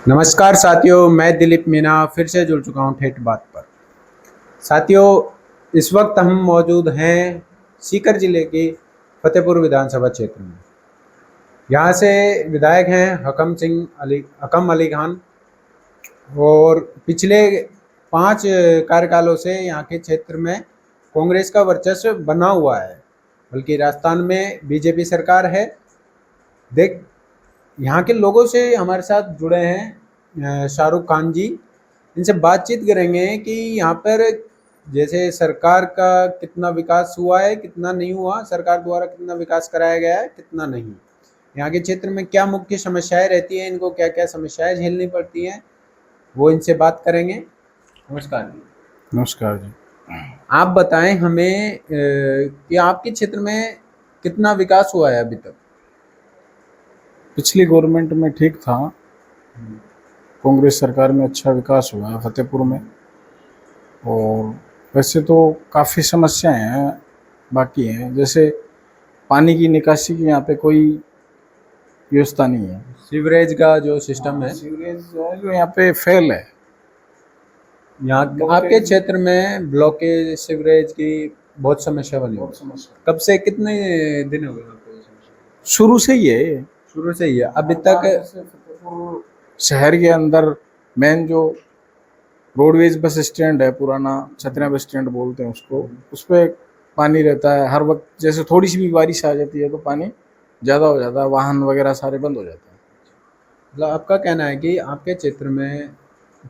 नमस्कार साथियों, मैं दिलीप मीना फिर से जुड़ चुका हूं ठेठ बात पर। साथियों, इस वक्त हम मौजूद हैं सीकर जिले के फतेहपुर विधानसभा क्षेत्र में। यहाँ से विधायक हैं हकम अली खान और पिछले 5 कार्यकालों से यहाँ के क्षेत्र में कांग्रेस का वर्चस्व बना हुआ है, बल्कि राजस्थान में बीजेपी सरकार है। देख, यहाँ के लोगों से हमारे साथ जुड़े हैं शाहरुख खान जी। इनसे बातचीत करेंगे कि यहाँ पर जैसे सरकार का कितना विकास हुआ है, कितना नहीं हुआ, सरकार द्वारा कितना विकास कराया गया है, कितना नहीं। यहाँ के क्षेत्र में क्या मुख्य समस्याएं रहती हैं, इनको क्या क्या समस्याएं झेलनी पड़ती हैं, वो इनसे बात करेंगे। नमस्कार जी। नमस्कार जी। आप बताएं हमें कि आपके क्षेत्र में कितना विकास हुआ है अभी तक। पिछली गवर्नमेंट में ठीक था, कांग्रेस सरकार में अच्छा विकास हुआ है फतेहपुर में। और वैसे तो काफ़ी समस्याएं हैं, बाकी हैं। जैसे पानी की निकासी की यहाँ पे कोई व्यवस्था नहीं है। सीवरेज का जो सिस्टम है, सीवरेज जो यहाँ पे फेल है। यहाँ आपके क्षेत्र में ब्लॉकेज सीवरेज की बहुत समस्या बनी हुई है। कब से, कितने दिन हो गए आपको ये समस्या? शुरू से ही है, शुरू से ही है अभी तक। फतेहपुर शहर के अंदर मेन जो रोडवेज बस स्टैंड है, पुराना छतरिया बस स्टैंड बोलते हैं उसको, उस पर पानी रहता है हर वक्त। जैसे थोड़ी सी भी बारिश आ जाती है तो पानी ज़्यादा हो जाता है, वाहन वगैरह सारे बंद हो जाते हैं। मतलब आपका कहना है कि आपके क्षेत्र में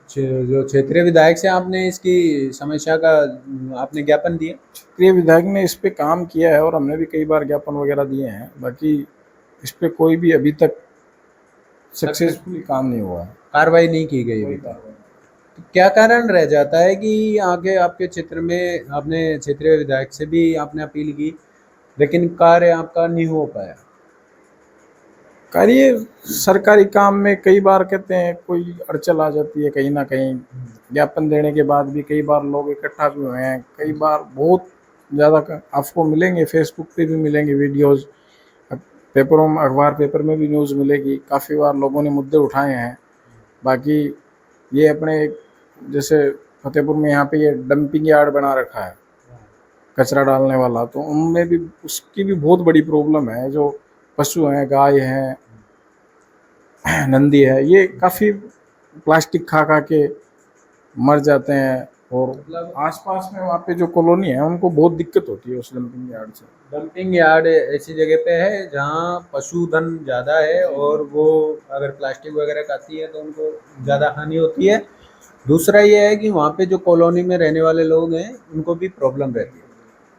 जो क्षेत्रीय विधायक से आपने इसकी समस्या का आपने ज्ञापन दिया? प्रिय विधायक ने इस पे काम किया है और हमने भी कई बार ज्ञापन वगैरह दिए हैं। बाकी इस पे कोई भी अभी तक सक्सेसफुली काम नहीं हुआ है, कार्रवाई नहीं की गई अभी तक। तो क्या कारण रह जाता है कि आगे आपके क्षेत्र में आपने क्षेत्रीय विधायक से भी आपने अपील की, लेकिन कार्य आपका नहीं हो पाया? कार्य सरकारी काम में कई बार कहते हैं कोई अड़चन आ जाती है कहीं ना कहीं। ज्ञापन देने के बाद भी कई बार लोग इकट्ठा भी हुए हैं, कई बार बहुत ज़्यादा। आपको मिलेंगे, फेसबुक पे भी मिलेंगे वीडियोस, पेपरों में, अखबार पेपर में भी न्यूज़ मिलेगी। काफ़ी बार लोगों ने मुद्दे उठाए हैं। बाकी ये अपने जैसे फतेहपुर में यहाँ पे ये डंपिंग यार्ड बना रखा है, कचरा डालने वाला, तो उनमें भी उसकी भी बहुत बड़ी प्रॉब्लम है। जो पशु हैं, गाय हैं, नंदी है, ये काफ़ी प्लास्टिक खा खा के मर जाते हैं। और मतलब आसपास में वहाँ पे जो कॉलोनी है उनको बहुत दिक्कत होती है उस डंपिंग यार्ड से। डंपिंग यार्ड ऐसी जगह पे है जहाँ पशुधन ज़्यादा है और वो अगर प्लास्टिक वगैरह खाती है तो उनको ज़्यादा हानि होती है। दूसरा ये है कि वहाँ पे जो कॉलोनी में रहने वाले लोग हैं उनको भी प्रॉब्लम रहती है।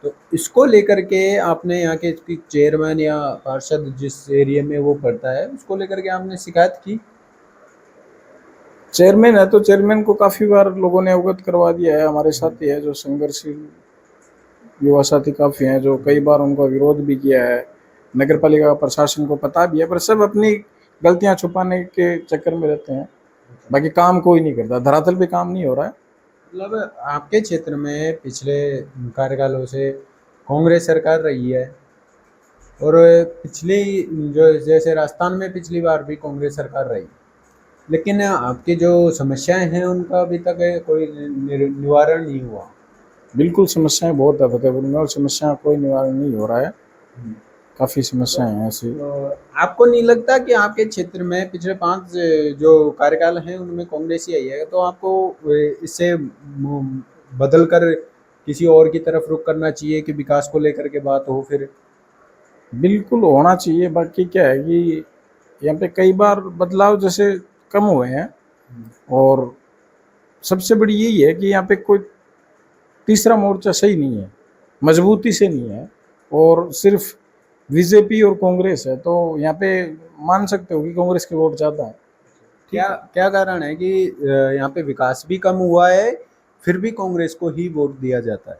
तो इसको लेकर के आपने यहाँ के इसकी चेयरमैन या पार्षद जिस एरिया में वो पड़ता है उसको लेकर के आपने शिकायत की? चेयरमैन है तो चेयरमैन को काफ़ी बार लोगों ने अवगत करवा दिया है। हमारे साथी है जो संघर्षशील युवा साथी काफ़ी हैं, जो कई बार उनका विरोध भी किया है। नगर पालिका प्रशासन को पता भी है, पर सब अपनी गलतियां छुपाने के चक्कर में रहते हैं। बाकी काम कोई नहीं करता, धरातल पे काम नहीं हो रहा है। मतलब आपके क्षेत्र में पिछले कार्यकालों से कांग्रेस सरकार रही है और पिछली जो जैसे राजस्थान में पिछली बार भी कांग्रेस सरकार रही, लेकिन आपकी जो समस्याएं हैं उनका अभी तक कोई निवारण नहीं हुआ। बिल्कुल समस्याएं बहुत है फतेहपुर में, और समस्या कोई निवारण नहीं हो रहा है। काफ़ी समस्याएं हैं ऐसी। तो आपको नहीं लगता कि आपके क्षेत्र में पिछले 5 जो कार्यकाल हैं उनमें कांग्रेस ही आई है, तो आपको इससे बदल कर किसी और की तरफ रुख करना चाहिए कि विकास को लेकर के बात हो फिर? बिल्कुल होना चाहिए। बाकी क्या है कि यहाँ पे कई बार बदलाव जैसे कम हुए हैं, और सबसे बड़ी यही है कि यहाँ पे कोई तीसरा मोर्चा सही नहीं है, मजबूती से नहीं है, और सिर्फ बीजेपी और कांग्रेस है। तो यहाँ पे मान सकते हो कि कांग्रेस के वोट ज़्यादा है। क्या क्या कारण है कि यहाँ पे विकास भी कम हुआ है फिर भी कांग्रेस को ही वोट दिया जाता है?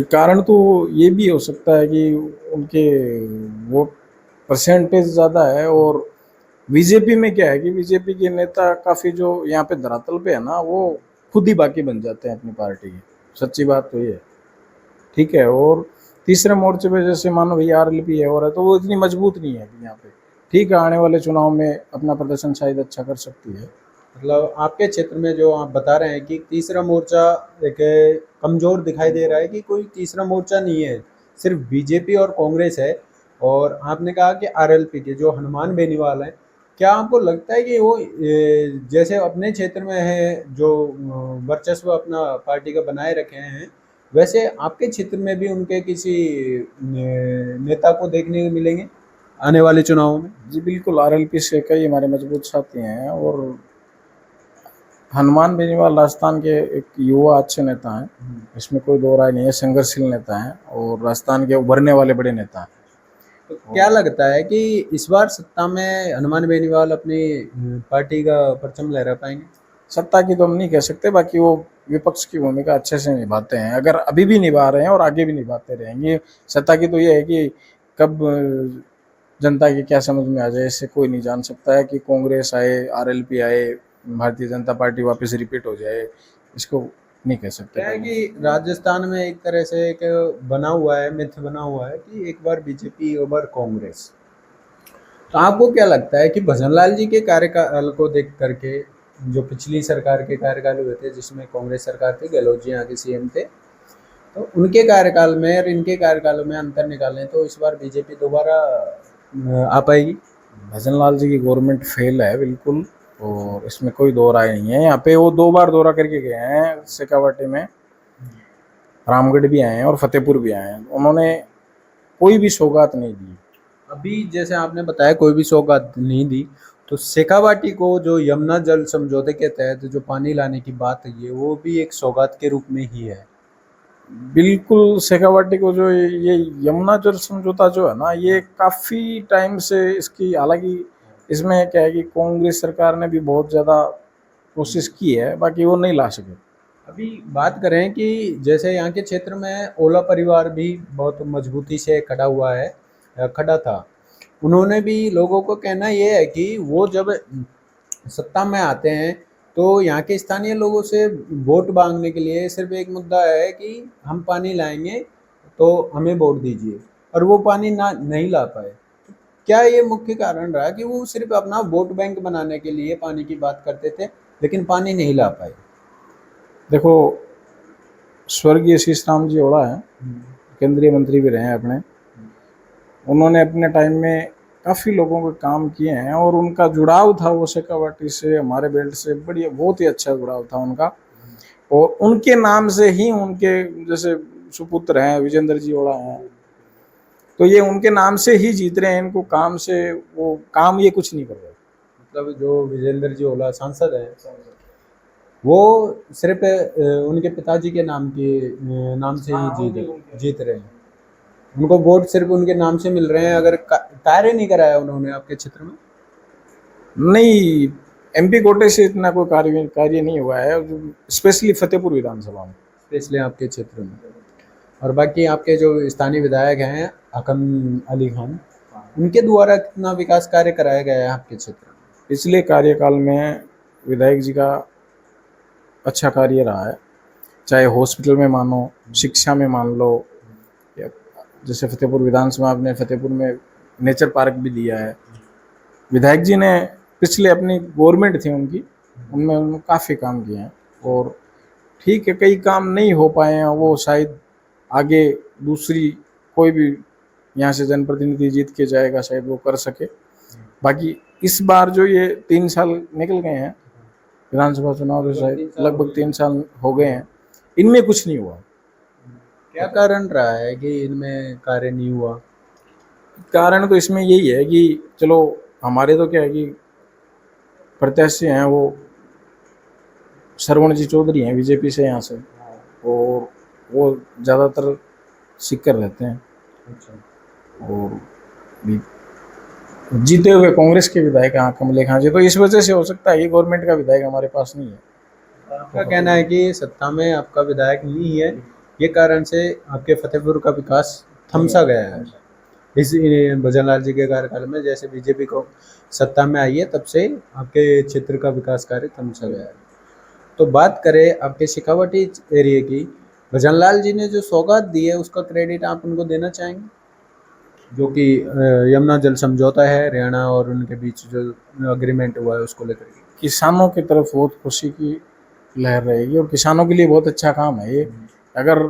कारण तो ये भी हो सकता है कि उनके वोट परसेंटेज ज़्यादा है। और बीजेपी में क्या है कि बीजेपी के नेता काफ़ी जो यहाँ पे धरातल पे है ना, वो खुद ही बाकी बन जाते हैं अपनी पार्टी के। सच्ची बात तो ये है, ठीक है। और तीसरे मोर्चे पे जैसे मानो भैया आरएलपी है और है, तो वो इतनी मजबूत नहीं है कि यहाँ पे ठीक है, आने वाले चुनाव में अपना प्रदर्शन शायद अच्छा कर सकती है। मतलब आपके क्षेत्र में जो आप बता रहे हैं कि तीसरा मोर्चा एक कमज़ोर दिखाई दे रहा है कि कोई तीसरा मोर्चा नहीं है, सिर्फ बीजेपी और कांग्रेस है। और आपने कहा कि आरएलपी के जो हनुमान बेनीवाल हैं, क्या आपको लगता है कि वो जैसे अपने क्षेत्र में है जो वर्चस्व अपना पार्टी का बनाए रखे हैं, वैसे आपके क्षेत्र में भी उनके किसी नेता को देखने को मिलेंगे आने वाले चुनावों में? जी बिल्कुल, आरएलपी से कई हमारे मजबूत साथी हैं और हनुमान बेनीवाल राजस्थान के एक युवा अच्छे नेता हैं, इसमें कोई दो राय नहीं है। संघर्षशील नेता हैं और राजस्थान के उभरने वाले बड़े नेता हैं। तो क्या लगता है कि इस बार सत्ता में हनुमान बेनीवाल अपनी पार्टी का परचम लहरा पाएंगे? सत्ता की तो हम नहीं कह सकते, बाकी वो विपक्ष की भूमिका अच्छे से निभाते हैं, अगर अभी भी निभा रहे हैं और आगे भी निभाते रहेंगे। सत्ता की तो ये है कि कब जनता की क्या समझ में आ जाए, इससे कोई नहीं जान सकता है कि कांग्रेस आए, आरएलपी आए, भारतीय जनता पार्टी वापस रिपीट हो जाए, इसको नहीं कह सकते। क्या है कि राजस्थान में एक तरह से एक बना हुआ है, मिथ बना हुआ है कि एक बार बीजेपी एक बार कांग्रेस। तो आपको क्या लगता है कि भजनलाल जी के कार्यकाल को देख करके, जो पिछली सरकार के कार्यकाल हुए थे जिसमें कांग्रेस सरकार थी, गहलोत जी यहाँ के सीएम थे, तो उनके कार्यकाल में और इनके कार्यकालों में अंतर निकालें तो इस बार बीजेपी दोबारा आ पाएगी? भजनलाल जी की गवर्नमेंट फेल है बिल्कुल, और इसमें कोई दो राय नहीं है। यहाँ पे वो 2 बार दौरा करके गए हैं, शेखावाटी में, रामगढ़ भी आए हैं और फतेहपुर भी आए हैं, उन्होंने कोई भी सौगात नहीं दी। अभी जैसे आपने बताया कोई भी सौगात नहीं दी, तो शेखावाटी को जो यमुना जल समझौते के तहत जो पानी लाने की बात है, वो भी एक सौगात के रूप में ही है। बिल्कुल, शेखावाटी को जो ये यमुना जल समझौता जो है ना, ये काफ़ी टाइम से इसकी, हालांकि इसमें क्या है कि कांग्रेस सरकार ने भी बहुत ज़्यादा कोशिश की है, बाकी वो नहीं ला सके। अभी बात करें कि जैसे यहाँ के क्षेत्र में ओला परिवार भी बहुत मजबूती से खड़ा हुआ है, खड़ा था। उन्होंने भी, लोगों को कहना ये है कि वो जब सत्ता में आते हैं तो यहाँ के स्थानीय लोगों से वोट मांगने के लिए सिर्फ एक मुद्दा है कि हम पानी लाएंगे तो हमें वोट दीजिए, और वो पानी ना नहीं ला पाए। क्या ये मुख्य कारण रहा कि वो सिर्फ अपना वोट बैंक बनाने के लिए पानी की बात करते थे लेकिन पानी नहीं ला पाए? देखो, स्वर्गीय शीश राम जी ओड़ा है, केंद्रीय मंत्री भी रहे हैं अपने, उन्होंने अपने टाइम में काफ़ी लोगों के काम किए हैं और उनका जुड़ाव था वो शेखावाटी से, हमारे बेल्ट से बढ़िया, बहुत ही अच्छा जुड़ाव था उनका। और उनके नाम से ही उनके जैसे सुपुत्र हैं विजेंद्र जी ओड़ा हैं, तो ये उनके नाम से ही जीत रहे हैं, इनको काम से वो काम ये कुछ नहीं कर रहे। मतलब जो विजेंद्र जी ओला सांसद हैं, वो सिर्फ उनके पिताजी के नाम से ही जीत रहे हैं। उनको वोट सिर्फ उनके नाम से मिल रहे हैं, अगर कार्य नहीं कराया उन्होंने आपके क्षेत्र में? नहीं, एमपी कोटे से इतना कोई कार्य नहीं हुआ है, स्पेशली फतेहपुर विधानसभा में। स्पेशली आपके क्षेत्र में। और बाकी आपके जो स्थानीय विधायक हैं हकम अली खान, उनके द्वारा कितना विकास कार्य कराया गया है आपके क्षेत्र में? पिछले कार्यकाल में विधायक जी का अच्छा कार्य रहा है, चाहे हॉस्पिटल में मानो, शिक्षा में मान लो, या जैसे फतेहपुर विधानसभा ने फतेहपुर में नेचर पार्क भी दिया है। विधायक जी ने पिछले अपनी गवर्नमेंट थी उनकी, उनमें उन्होंने काफ़ी काम किए हैं। और ठीक है, कई काम नहीं हो पाए हैं, वो शायद आगे दूसरी कोई भी यहाँ से जनप्रतिनिधि जीत के जाएगा, शायद वो कर सके। बाकी इस बार जो ये 3 साल निकल गए हैं विधानसभा चुनाव से, शायद लगभग 3 साल हो गए हैं, इनमें कुछ नहीं हुआ। क्या कारण रहा है कि इनमें कार्य नहीं हुआ? कारण तो इसमें यही है कि चलो, हमारे तो क्या है कि प्रत्याशी हैं वो श्रवण जी चौधरी हैं बीजेपी से यहाँ से, और वो ज़्यादातर सीकर रहते हैं। अच्छा। और भी जीते हुए कांग्रेस के विधायक हैं कमले खान जी, तो इस वजह से हो सकता है कि गवर्नमेंट का विधायक हमारे पास नहीं है। आपका कहना है कि सत्ता में आपका विधायक नहीं है, ये कारण से आपके फतेहपुर का विकास थमसा गया है इस भजनलाल जी के कार्यकाल में? जैसे बीजेपी को सत्ता में आई है तब से आपके क्षेत्र का विकास कार्य थमसा गया है। तो बात करें आपके शेखावाटी एरिया की, भजनलाल जी ने जो सौगात दी है उसका क्रेडिट आप उनको देना चाहेंगे? जो कि यमुना जल समझौता है हरियाणा और उनके बीच जो अग्रीमेंट हुआ है उसको लेकर के? किसानों की तरफ बहुत खुशी की लहर रहेगी और किसानों के लिए बहुत अच्छा काम है ये। अगर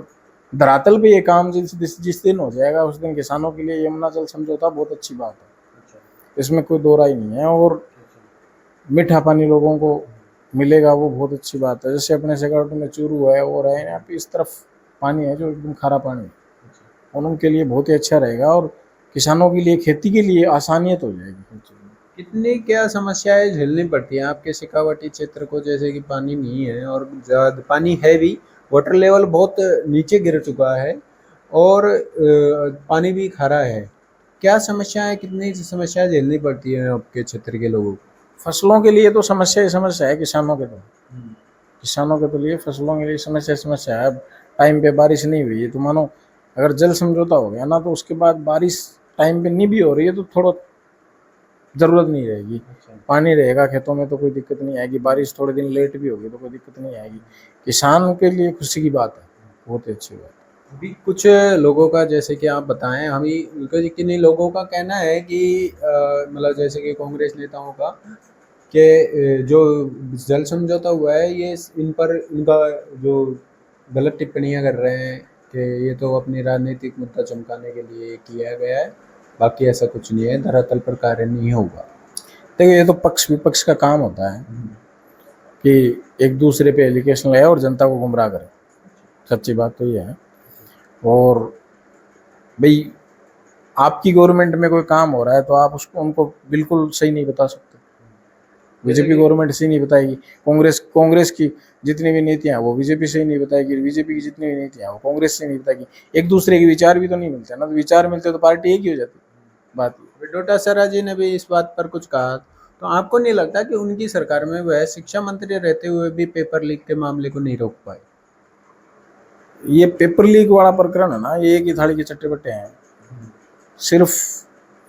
धरातल पे ये काम जिस दिन हो जाएगा उस दिन किसानों के लिए यमुना जल समझौता बहुत अच्छी बात है, इसमें कोई दो राय नहीं है। और मीठा पानी लोगों को मिलेगा वो बहुत अच्छी बात है। जैसे अपने सेक्टर में चूरू है और है, यहाँ पे इस तरफ पानी है जो एकदम खारा पानी है, और उनके लिए बहुत ही अच्छा रहेगा और किसानों के लिए खेती के लिए आसानियत हो जाएगी। कितनी क्या समस्याएं झेलनी पड़ती हैं आपके शेखावाटी क्षेत्र को, जैसे कि पानी नहीं है और ज़्यादा पानी है भी, वाटर लेवल बहुत नीचे गिर चुका है और पानी भी खारा है। क्या समस्याएं, कितनी समस्याएं झेलनी पड़ती हैं आपके क्षेत्र के लोगों को? फसलों के लिए तो समस्या ही समस्या है, किसानों के तो लिए फसलों के लिए समस्या है। अब टाइम पे बारिश नहीं हुई है तो मानो अगर जल समझौता हो गया ना तो उसके बाद बारिश टाइम पे नहीं भी हो रही है तो थोड़ा ज़रूरत नहीं रहेगी, पानी रहेगा खेतों में तो कोई दिक्कत नहीं आएगी। बारिश थोड़े दिन लेट भी होगी तो कोई दिक्कत नहीं आएगी। किसान के लिए खुशी की बात है, बहुत ही अच्छी बात है। अभी कुछ लोगों का, जैसे कि आप बताएं, हम ही किन्हीं लोगों का कहना है कि मतलब जैसे कि कांग्रेस नेताओं का कि जो जल समझौता हुआ है ये इन पर इनका जो गलत टिप्पणियां कर रहे हैं कि ये तो अपनी राजनीतिक मुद्दा चमकाने के लिए किया गया है, बाकी ऐसा कुछ नहीं है, धरातल पर कार्य नहीं होगा। देखो ये तो पक्ष विपक्ष का काम होता है कि एक दूसरे पे एलिगेशन लगाए और जनता को गुमराह करे, सच्ची बात तो ये है। और भाई आपकी गवर्नमेंट में कोई काम हो रहा है तो आप उसको उनको बिल्कुल सही नहीं बता सकते। बीजेपी गवर्नमेंट सही नहीं बताएगी, कांग्रेस की जितनी भी नीतियां वो बीजेपी से ही नहीं बताएगी, बीजेपी की जितनी भी नीतियां वो कांग्रेस से नहीं बताएगी। एक दूसरे के विचार भी तो नहीं मिलते ना, तो विचार मिलते तो पार्टी एक ही हो जाती। बात डोटासरा जी ने भी इस बात पर कुछ कहा, तो आपको नहीं लगता कि उनकी सरकार में वह शिक्षा मंत्री रहते हुए भी पेपर लीक के मामले को नहीं रोक पाए? ये पेपर लीक वाला प्रकरण है ना, ये एक ही थाली के चट्टे बट्टे हैं। सिर्फ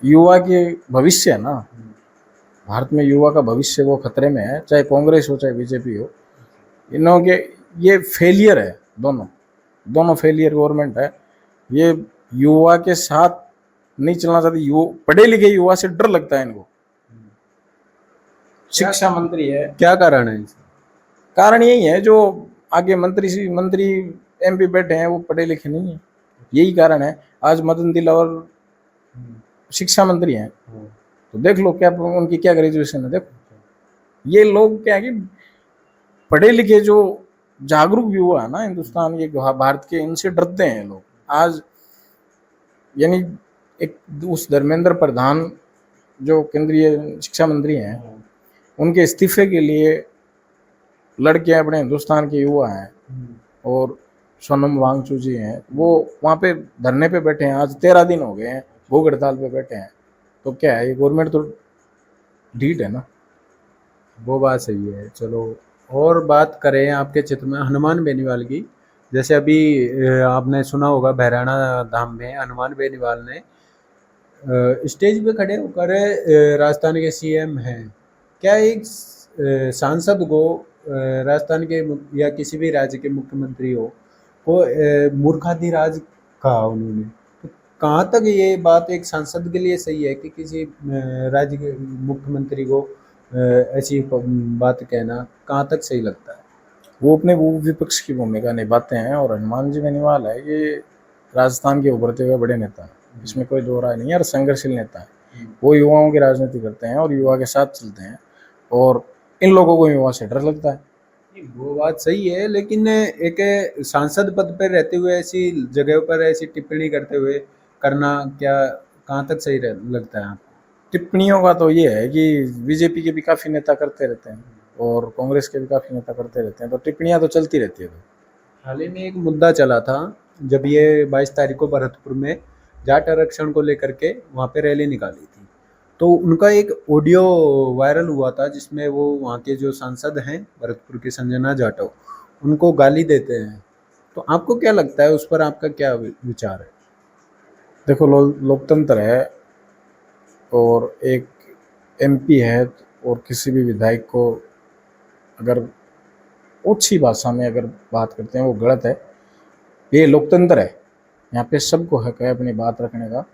युवा के भविष्य है ना, भारत में युवा का भविष्य वो खतरे में है, चाहे कांग्रेस हो चाहे बीजेपी हो। इनों के ये फेलियर है, दोनों फेलियर गवर्नमेंट है। ये युवा के साथ नहीं चलना चाहती, पढ़े लिखे युवा से डर लगता है इनको। शिक्षा मंत्री है, क्या कारण है इसका? कारण यही है जो आगे मंत्री एमपी बैठे हैं वो पढ़े लिखे नहीं है, यही कारण है। आज मदन दिलवर शिक्षा मंत्री हैं तो देख लो क्या उनकी क्या ग्रेजुएशन है। देखो ये लोग क्या है कि पढ़े लिखे जो जागरूक युवा है ना हिंदुस्तान के, भारत के, इनसे डरते हैं लोग। आज यानी एक उस धर्मेंद्र प्रधान जो केंद्रीय शिक्षा मंत्री हैं उनके इस्तीफे के लिए लड़के अपने हिंदुस्तान के युवा हैं और सोनम वांगचू जी हैं, वो वहाँ पे धरने पे बैठे हैं। आज 13 दिन हो गए हैं भूख हड़ताल पे बैठे हैं। तो क्या है, ये गवर्नमेंट तो ढीठ है ना। वो बात सही है। चलो, और बात करें आपके क्षेत्र में हनुमान बेनीवाल की, जैसे अभी आपने सुना होगा बहराना धाम में हनुमान बेनीवाल ने स्टेज पे खड़े होकर राजस्थान के सीएम हैं, क्या एक सांसद को राजस्थान के या किसी भी राज्य के मुख्यमंत्री को मूर्खाधिराज कहा उन्होंने, तो कहाँ तक ये बात एक सांसद के लिए सही है कि किसी राज्य के मुख्यमंत्री को ऐसी बात कहना कहाँ तक सही लगता है? वो विपक्ष की भूमिका निभाते हैं और हनुमान जी बेनीवाल है ये राजस्थान के उभरते हुए बड़े नेता हैं, इसमें कोई दो राय नहीं है। और संघर्षशील नेता है, वो युवाओं की राजनीति करते हैं और युवा के साथ चलते हैं और इन लोगों को युवा से डर लगता है। वो बात सही है, लेकिन एक सांसद पद पर रहते हुए ऐसी जगह पर ऐसी टिप्पणी करते हुए करना क्या कहाँ तक सही लगता है आपको? टिप्पणियों का तो ये है कि बीजेपी के भी काफ़ी नेता करते रहते हैं और कांग्रेस के भी काफ़ी नेता करते रहते हैं, तो टिप्पणियां तो चलती रहती है। हाल ही में एक मुद्दा चला था जब ये 22 तारीख को भरतपुर में जाट आरक्षण को लेकर के वहाँ पे रैली निकाली थी, तो उनका एक ऑडियो वायरल हुआ था जिसमें वो वहाँ के जो सांसद हैं भरतपुर के संजना जाटव उनको गाली देते हैं। तो आपको क्या लगता है, उस पर आपका क्या विचार है? देखो लोकतंत्र है और एक एमपी है और किसी भी विधायक को अगर ओछी भाषा में अगर बात करते हैं वो गलत है। ये लोकतंत्र है, यहाँ पे सबको हक है अपनी बात रखने का।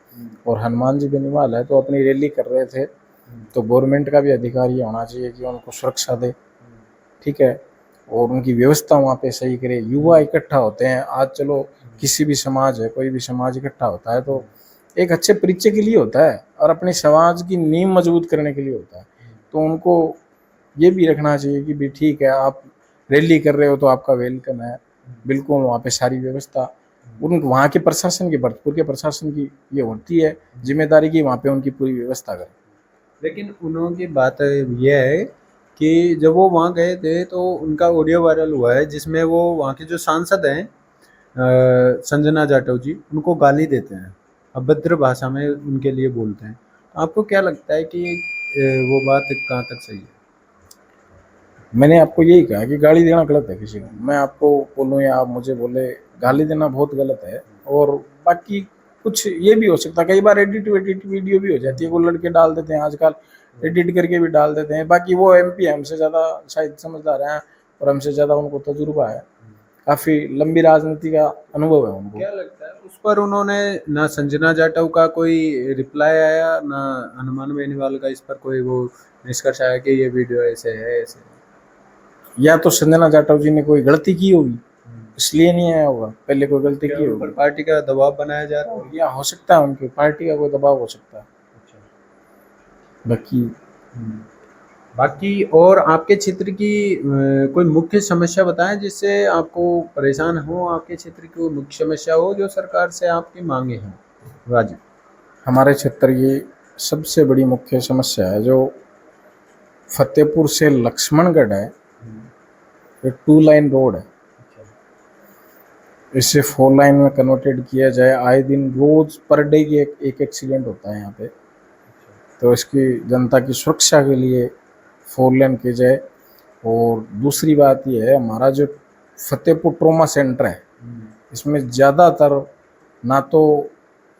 और हनुमान जी बेनीवाल है तो अपनी रैली कर रहे थे, तो गवर्नमेंट का भी अधिकार ये होना चाहिए कि उनको सुरक्षा दे, ठीक है, और उनकी व्यवस्था वहाँ पे सही करे। युवा इकट्ठा होते हैं आज, चलो किसी भी समाज है, कोई भी समाज इकट्ठा होता है तो एक अच्छे परिचय के लिए होता है और अपने समाज की नींव मजबूत करने के लिए होता है। तो उनको ये भी रखना चाहिए कि भी ठीक है, आप रैली कर रहे हो तो आपका वेलकम है, बिल्कुल वहाँ पे सारी व्यवस्था उन वहाँ के प्रशासन की, भरतपुर के प्रशासन की ये होती है जिम्मेदारी की वहाँ पे उनकी पूरी व्यवस्था करें। लेकिन उन्होंने बात यह है कि जब वो वहाँ गए थे तो उनका ऑडियो वायरल हुआ है जिसमें वो वहाँ के जो सांसद हैं संजना जाटव जी, उनको गाली देते हैं, अभद्र भाषा में उनके लिए बोलते हैं। तो आपको क्या लगता है कि वो बात कहाँ तक सही है? मैंने आपको यही कहा कि गाली देना गलत है किसी को, मैं आपको बोलूँ या आप मुझे बोले, गाली देना बहुत गलत है। और बाकी कुछ ये भी हो सकता है, कई बार एडिट वीडियो भी हो जाती है, वो लड़के डाल देते हैं आजकल, एडिट करके भी डाल देते हैं। बाकी वो एमपी हमसे ज़्यादा शायद समझदार हैं और हमसे ज़्यादा उनको तजुर्बा है, काफ़ी लंबी राजनीति का अनुभव है उनको। क्या लगता है उस पर उन्होंने ना संजना जाटव का कोई रिप्लाई आया ना हनुमान बेनीवाल का इस पर कोई वो निष्कर्ष आया कि ये वीडियो ऐसे है ऐसे है? या तो संजना जाटव जी ने कोई गलती की होगी इसलिए नहीं आया होगा, पहले कोई गलती क्या की उन होगी, पर पार्टी का दबाव बनाया जा रहा है? या हो सकता है उनकी पार्टी का कोई दबाव हो सकता है। बाकी बाकी और आपके क्षेत्र की कोई मुख्य समस्या बताएं जिससे आपको परेशान हो, आपके क्षेत्र की कोई मुख्य समस्या हो जो सरकार से आपकी मांगे हैं राजीव। हमारे क्षेत्र की सबसे बड़ी मुख्य समस्या है जो फतेहपुर से लक्ष्मणगढ़ है, एक 2 लाइन रोड है, इसे 4 लाइन में कन्वर्टेड किया जाए। आए दिन रोज पर डे की एक एक्सीडेंट होता है यहाँ पे, तो इसकी जनता की सुरक्षा के लिए 4 लेन की जाए। और दूसरी बात यह है, हमारा जो फतेहपुर ट्रॉमा सेंटर है इसमें ज़्यादातर ना तो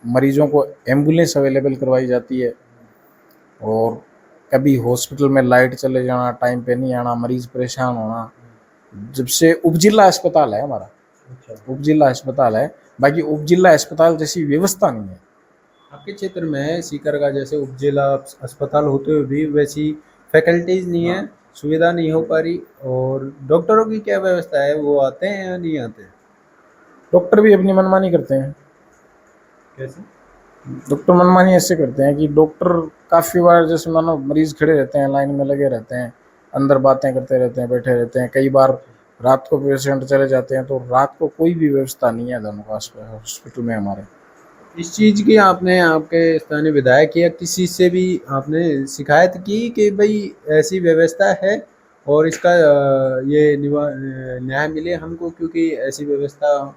मरीजों को एम्बुलेंस अवेलेबल करवाई जाती है, और कभी हॉस्पिटल में लाइट चले जाना, टाइम पे नहीं आना, मरीज परेशान होना। जब से उपजिला अस्पताल है हमारा, उपजिला अस्पताल है, बाकी उपजिला अस्पताल जैसी व्यवस्था नहीं है। आपके क्षेत्र में सीकर का जैसे उपजिला अस्पताल होते हुए भी वैसी फैकल्टीज नहीं है, सुविधा नहीं हो पा रही, और डॉक्टरों की क्या व्यवस्था है, वो आते हैं या नहीं आते? डॉक्टर भी अपनी मनमानी करते हैं। कैसे? डॉक्टर मनमानी ऐसे करते हैं कि डॉक्टर काफ़ी बार जैसे मानो मरीज खड़े रहते हैं, लाइन में लगे रहते हैं, अंदर बातें करते रहते हैं, बैठे रहते हैं। कई बार रात को पेशेंट चले जाते हैं तो रात को कोई भी व्यवस्था नहीं है दोनों का हॉस्पिटल में हमारे। इस चीज़ की आपने आपके स्थानीय विधायक या किसी से भी आपने शिकायत की कि भाई ऐसी व्यवस्था है और इसका ये न्याय मिले हमको, क्योंकि ऐसी व्यवस्था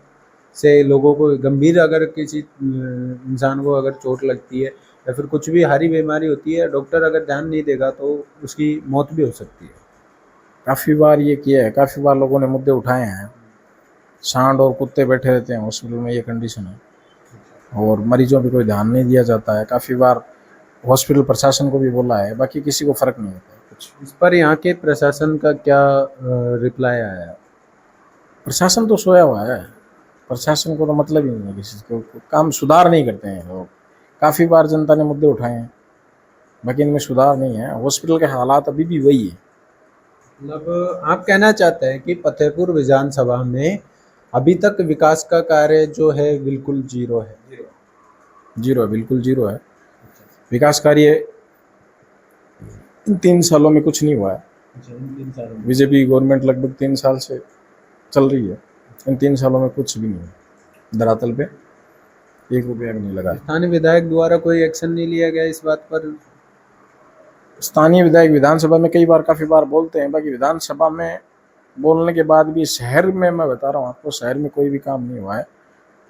से लोगों को गंभीर अगर किसी इंसान को अगर चोट लगती है या फिर कुछ भी भारी बीमारी होती है, डॉक्टर अगर ध्यान नहीं देगा तो उसकी मौत भी हो सकती है। काफ़ी बार ये किया है, काफ़ी बार लोगों ने मुद्दे उठाए हैं। सांड और कुत्ते बैठे रहते हैं हॉस्पिटल में, ये कंडीशन है, और मरीजों पे कोई ध्यान नहीं दिया जाता है। काफ़ी बार हॉस्पिटल प्रशासन को भी बोला है, बाकी किसी को फ़र्क नहीं होता कुछ। इस पर यहाँ के प्रशासन का क्या रिप्लाई आया? प्रशासन तो सोया हुआ है, प्रशासन को तो मतलब ही नहीं है किसी को, काम सुधार नहीं करते हैं लोग। काफ़ी बार जनता ने मुद्दे उठाए हैं, बाकी इनमें सुधार नहीं है। हॉस्पिटल के हालात अभी भी वही है। मतलब आप कहना चाहते हैं कि फतेहपुर विधानसभा में अभी तक विकास का कार्य जो है बिल्कुल जीरो है? जीरो है, बिल्कुल जीरो है। विकास कार्य इन 3 सालों में कुछ नहीं हुआ है। बीजेपी गवर्नमेंट लगभग 3 साल से चल रही है, इन 3 सालों में कुछ भी नहीं है, धरातल पे 1 रुपया भी नहीं लगा। स्थानीय विधायक द्वारा कोई एक्शन नहीं लिया गया इस बात पर? स्थानीय विधायक विधानसभा में कई बार काफ़ी बार बोलते हैं, बाकी विधानसभा में बोलने के बाद भी शहर में, मैं बता रहा हूँ आपको, शहर में कोई भी काम नहीं हुआ है।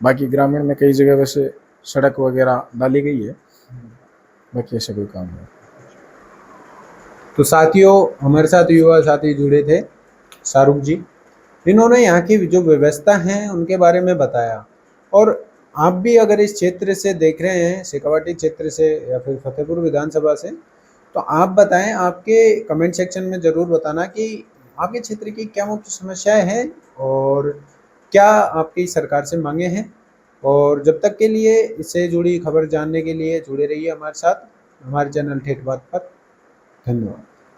बाकी ग्रामीण में कई जगह वैसे सड़क वगैरह डाली गई है, बाकी ऐसा कोई काम नहीं। तो साथियों, हमारे साथ युवा साथी जुड़े थे, शाहरुख जी, इन्होंने यहाँ की जो व्यवस्था है उनके बारे में बताया। और आप भी अगर इस क्षेत्र से देख रहे हैं, शेखावाटी क्षेत्र से या फिर फतेहपुर विधानसभा से, तो आप बताएं, आपके कमेंट सेक्शन में ज़रूर बताना कि आपके क्षेत्र की क्या मुख्य समस्याएं हैं और क्या आपकी सरकार से मांगे हैं। और जब तक के लिए इससे जुड़ी खबर जानने के लिए जुड़े रहिए हमारे साथ, हमारे चैनल ठेठ बात पर। धन्यवाद।